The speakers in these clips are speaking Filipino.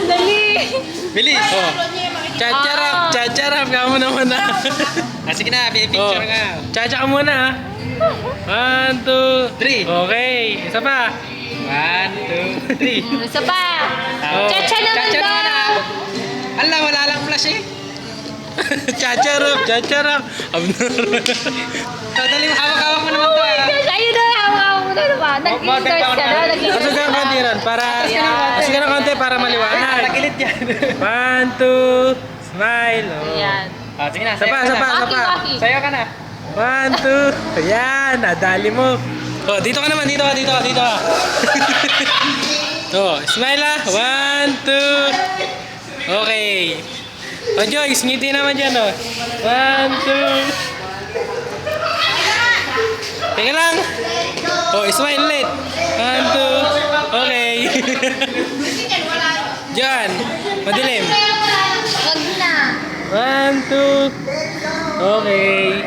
Dali. Bilis. Oh. Chacharap ka muna muna. Sige na, picture nga. Chacha ka muna ha. 1, 2, 3. Okay, isa pa. 1, 2, 3. Isa pa. Chacha naman daw. Ala, wala lang flash eh. Chacharap. Dali, hawak-hawak mo naman to. Ayun na, hawak mo na naman. Nag-endorse ka na. Pasok ka ng konti ron para... Pasok ka ng konti para maliwanag. Nagilit yan. 1, 2, smile. Oh. Ayan. Sige na, Sapa. Waki. Sayo ka na. 1, 2. Ayan, nadali mo. Oh, dito ka naman. Dito ka. Oh, smile ah. 1, 2. Okay. Oh, Joyce, ngiti naman dyan, oh. 1, 2. Teka lang. Oh, smile ulit. 1, 2. Okay. Diyan. Madilim. Wag na. 1, 2. Okay.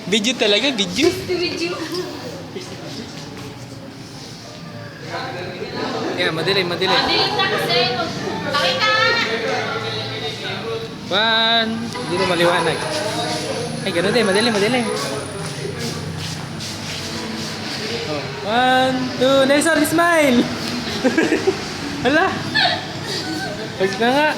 Video talaga, video. Yeah, madilim. Dili na kasi. Pakita. 1. Hindi mo maliwanag. Ay, gano'n din. Madilim. Oh. 1, 2. Nelson, smile! Hala! Pag na nga.